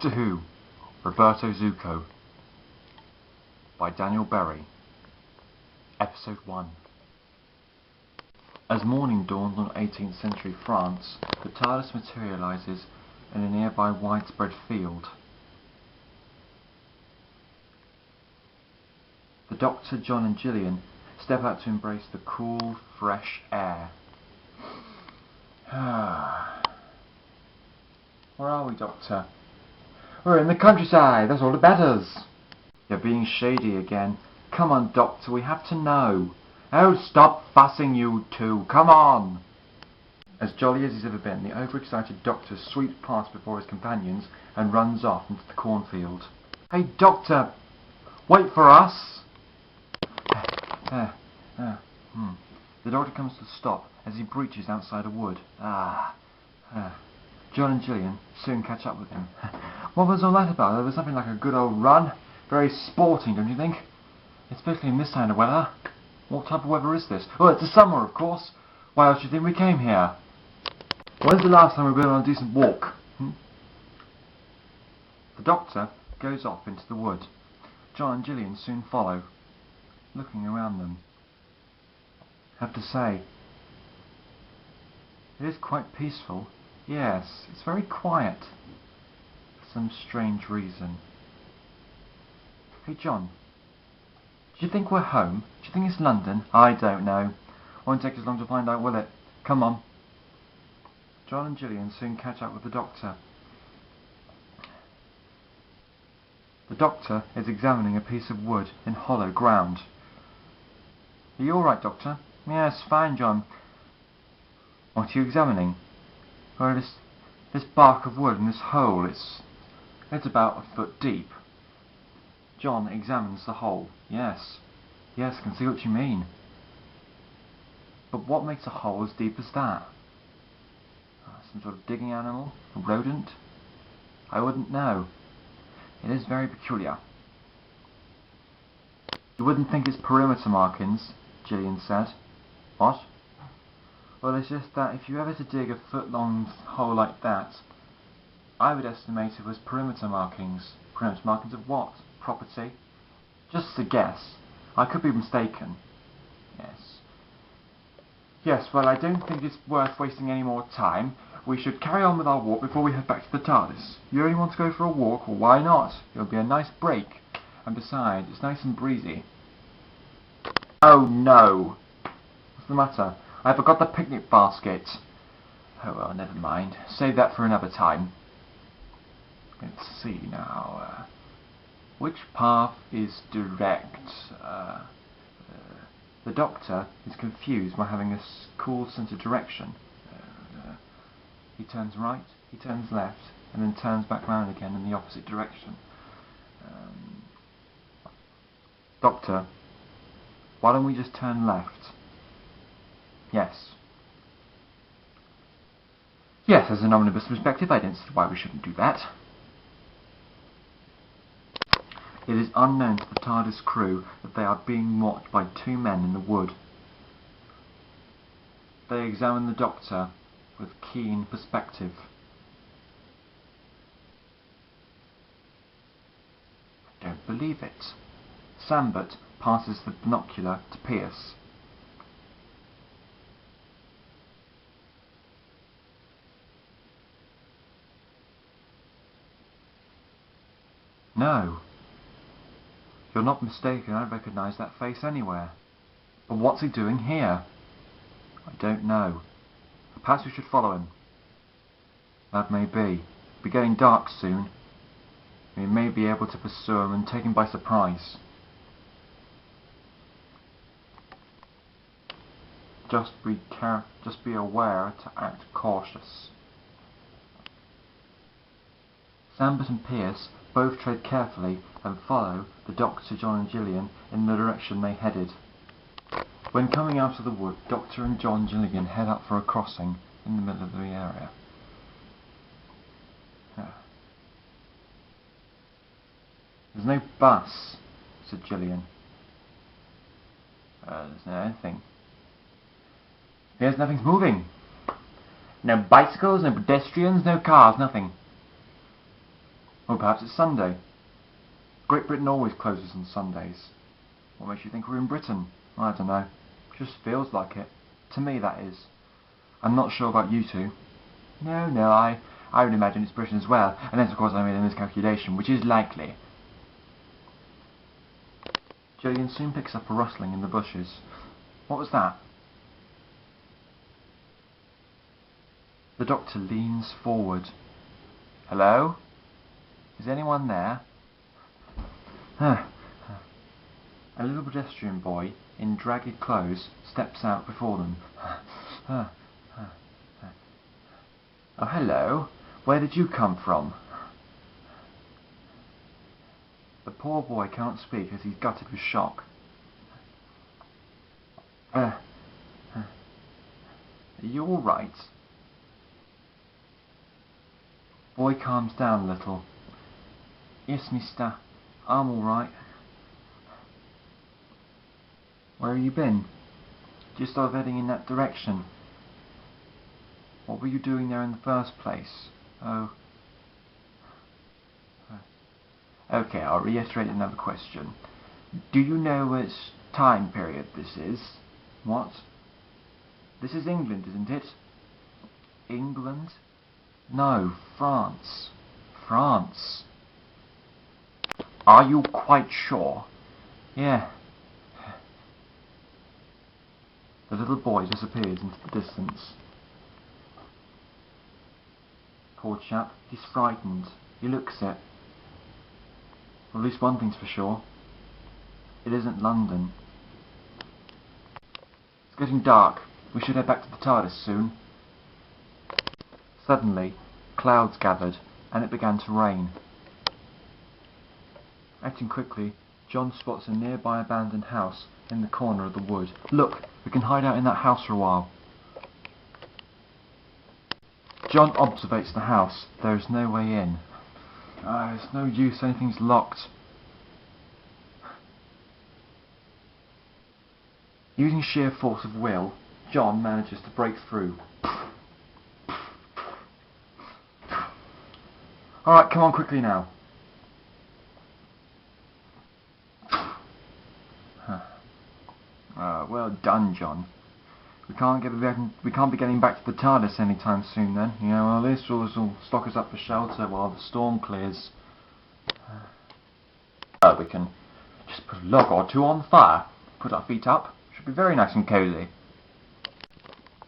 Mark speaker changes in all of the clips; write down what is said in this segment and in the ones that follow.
Speaker 1: Doctor Who, Roberto Zucco, by Daniel Berry. Episode 1. As morning dawns on 18th century France, the TARDIS materialises in a nearby widespread field. The Doctor, John and Gillian step out to embrace the cool, fresh air. Where are we, Doctor? We're in the countryside, that's all that matters. You're being shady again. Come on, Doctor, we have to know. Oh, stop fussing, you two, come on! As jolly as he's ever been, the overexcited Doctor sweeps past before his companions and runs off into the cornfield. Hey, Doctor! Wait for us! The Doctor comes to a stop as he breaches outside a wood. John and Gillian soon catch up with him. What was all that about? There was something like a good old run. Very sporting, don't you think? Especially in this kind of weather. What type of weather is this? Oh, it's the summer, of course. Why else do you think we came here? When's the last time we went on a decent walk? The Doctor goes off into the wood. John and Gillian soon follow, looking around them. I have to say, it is quite peaceful. Yes, it's very quiet. For some strange reason. Hey, John. Do you think we're home? Do you think it's London? I don't know. Won't take us long to find out, will it? Come on. John and Gillian soon catch up with the Doctor. The Doctor is examining a piece of wood in hollow ground. Are you all right, Doctor? Yes, fine, John. What are you examining? Well, this bark of wood in this hole, it's about a foot deep. John examines the hole. Yes, I can see what you mean. But what makes a hole as deep as that? Some sort of digging animal? A rodent? I wouldn't know. It is very peculiar. You wouldn't think it's perimeter markings, Gillian said. What? Well, it's just that if you ever to dig a foot-long hole like that, I would estimate it was perimeter markings. Perimeter markings of what? Property? Just a guess. I could be mistaken. Yes, well, I don't think it's worth wasting any more time. We should carry on with our walk before we head back to the TARDIS. You only want to go for a walk? Well, why not? It'll be a nice break. And besides, it's nice and breezy. Oh, no. What's the matter? I forgot the picnic basket. Oh, well, never mind. Save that for another time. Let's see now. Which path is direct? The Doctor is confused by having a cool sense of direction. He turns right, he turns left, and then turns back round again in the opposite direction. Doctor, why don't we just turn left? Yes, as an omnibus perspective, I don't see why we shouldn't do that. It is unknown to the TARDIS crew that they are being watched by two men in the wood. They examine the Doctor with keen perspective. I don't believe it. Sambert passes the binocular to Pierce. No. You're not mistaken, I recognise that face anywhere. But what's he doing here? I don't know. Perhaps we should follow him. That may be. It'll be getting dark soon. We may be able to pursue him and take him by surprise. Just be aware to act cautious. Sambert and Pierce both tread carefully and follow the Doctor, John and Gillian in the direction they headed. When coming out of the wood, Doctor and John and Gillian head up for a crossing in the middle of the area. There's no bus, said Gillian. There's no anything. Yes, nothing's moving. No bicycles, no pedestrians, no cars, nothing. Or perhaps it's Sunday. Great Britain always closes on Sundays. What makes you think we're in Britain? I don't know. Just feels like it. To me, that is. I'm not sure about you two. No, I would imagine it's Britain as well, unless of course I made a miscalculation, which is likely. Gillian soon picks up a rustling in the bushes. What was that? The doctor leans forward. Hello? Is anyone there? A little pedestrian boy in draggled clothes steps out before them. Oh, hello. Where did you come from? The poor boy cannot speak as he's gutted with shock. Are you all right? Boy calms down a little. Yes, mister. I'm all right. Where have you been? Just started heading in that direction. What were you doing there in the first place? Oh. Okay, I'll reiterate another question. Do you know which time period this is? What? This is England, isn't it? England? No, France. France. Are you quite sure? Yeah. The little boy disappears into the distance. Poor chap, he's frightened. He looks it. Well, at least one thing's for sure. It isn't London. It's getting dark. We should head back to the TARDIS soon. Suddenly, clouds gathered, and it began to rain. Acting quickly, John spots a nearby abandoned house in the corner of the wood. Look, we can hide out in that house for a while. John observates the house. There is no way in. It's no use, anything's locked. Using sheer force of will, John manages to break through. Alright, come on quickly now. Well done, John. We can't be getting back to the TARDIS anytime soon then. You know, well, this will stock us up for shelter while the storm clears. We can just put a log or two on the fire, put our feet up. Should be very nice and cosy.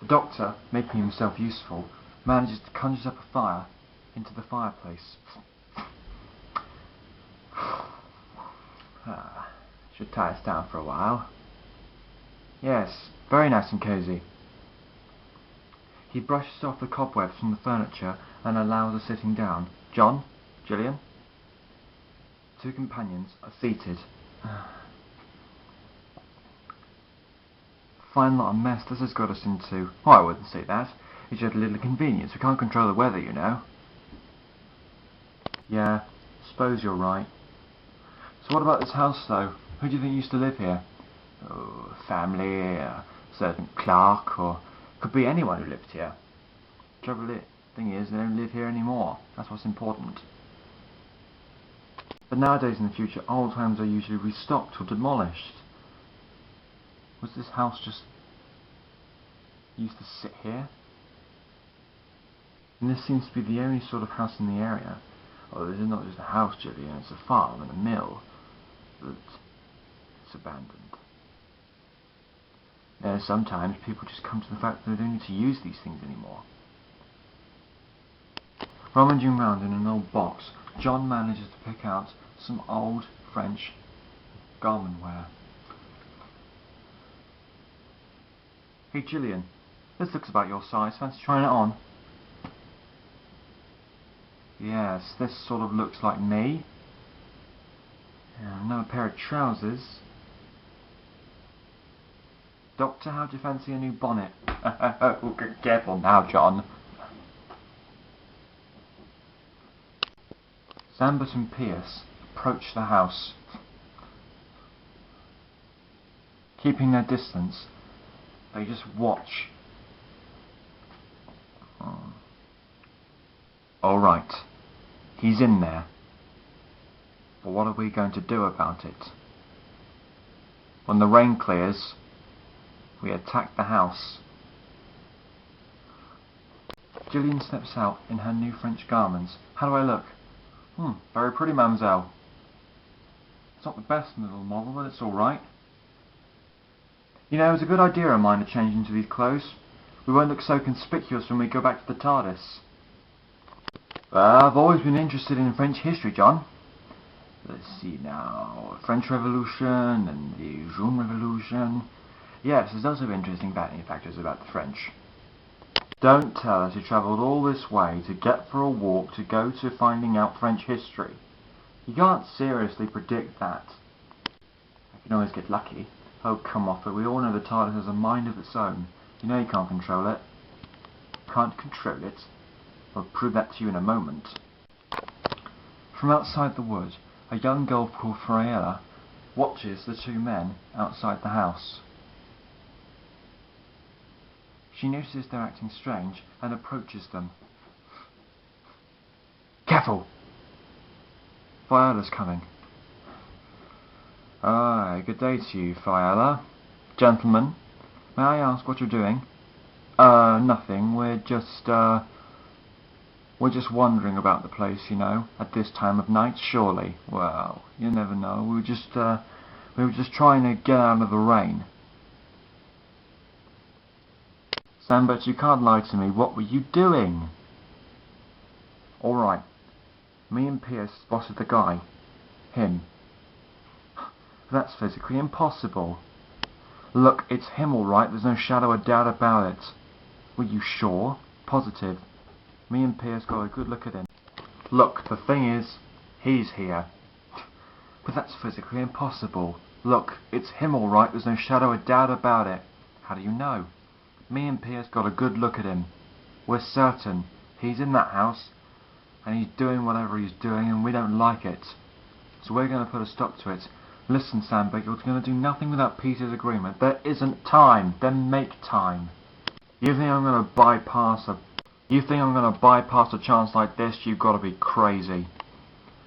Speaker 1: The doctor, making himself useful, manages to conjure up a fire into the fireplace. Should tie us down for a while. Yes, very nice and cosy. He brushes off the cobwebs from the furniture and allows a sitting down. John, Gillian. Two companions are seated. Fine lot of mess this has got us into. Oh, I wouldn't say that. It's just a little inconvenience. We can't control the weather, you know. Yeah, suppose you're right. So what about this house, though? Who do you think used to live here? Oh, family, a certain clerk, or could be anyone who lived here. The thing is, they don't live here anymore. That's what's important. But nowadays in the future, old homes are usually restocked or demolished. Was this house just used to sit here? And this seems to be the only sort of house in the area. Oh, this is not just a house, Gillian, it's a farm and a mill. But it's abandoned. Sometimes people just come to the fact that they don't need to use these things anymore. Rummaging round in an old box, John manages to pick out some old French garment wear. Hey Gillian, this looks about your size. Fancy trying it on? Yes, this sort of looks like me. Another pair of trousers. Doctor, how do you fancy a new bonnet? Careful now, John. Sambert and Pierce approach the house. Keeping their distance, they just watch. All right, he's in there. But what are we going to do about it? When the rain clears, we attack the house. Gillian steps out in her new French garments. How do I look? Very pretty, mademoiselle. It's not the best little model, but it's all right. You know, it was a good idea of mine to change into these clothes. We won't look so conspicuous when we go back to the TARDIS. I've always been interested in French history, John. Let's see now. French Revolution and the June Revolution. Yes, there's lots of interesting factors about the French. Don't tell us you travelled all this way to get for a walk to go to finding out French history. You can't seriously predict that. I can always get lucky. Oh, come off it. We all know the TARDIS has a mind of its own. You know you can't control it. Can't control it? I'll prove that to you in a moment. From outside the wood, a young girl called Friella watches the two men outside the house. She notices they're acting strange and approaches them. Careful! Friella's coming. Aye, good day to you, Friella. Gentlemen, may I ask what you're doing? Nothing. We're just wondering about the place, you know, at this time of night, surely. Well, you never know. We were just trying to get out of the rain. Sambert, you can't lie to me. What were you doing? All right. Me and Pierce spotted the guy. Him. That's physically impossible. Look, it's him all right. There's no shadow of doubt about it. Were you sure? Positive. Me and Pierce got a good look at him. Look, the thing is, he's here. But that's physically impossible. Look, it's him all right. There's no shadow of doubt about it. How do you know? Me and Pierce got a good look at him. We're certain he's in that house, and he's doing whatever he's doing, and we don't like it. So we're going to put a stop to it. Listen, Sandberg, you're going to do nothing without Peter's agreement. There isn't time. Then make time. You think I'm going to bypass a chance like this? You've got to be crazy.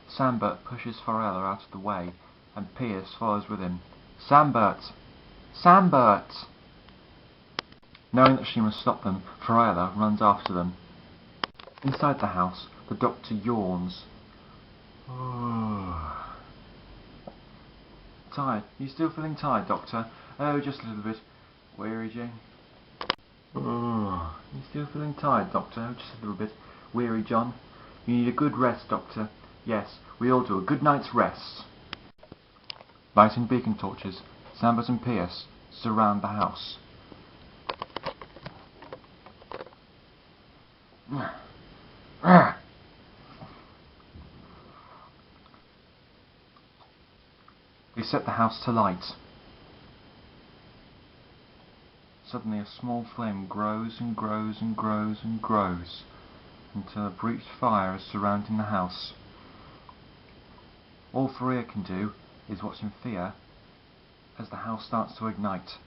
Speaker 1: Sambert pushes Friella out of the way, and Pierce follows with him. Sambert! Sambert! Knowing that she must stop them, Friella runs after them. Inside the house, the doctor yawns. Tired? You still feeling tired, Doctor? Oh, just a little bit. Weary, Jane? You still feeling tired, Doctor? Oh, just a little bit. Weary, John? You need a good rest, Doctor. Yes, we all do. A good night's rest. Lighting beacon torches, Sambert and Pierce surround the house. They set the house to light. Suddenly a small flame grows and grows and grows and grows until a breached fire is surrounding the house. All Faria can do is watch in fear as the house starts to ignite.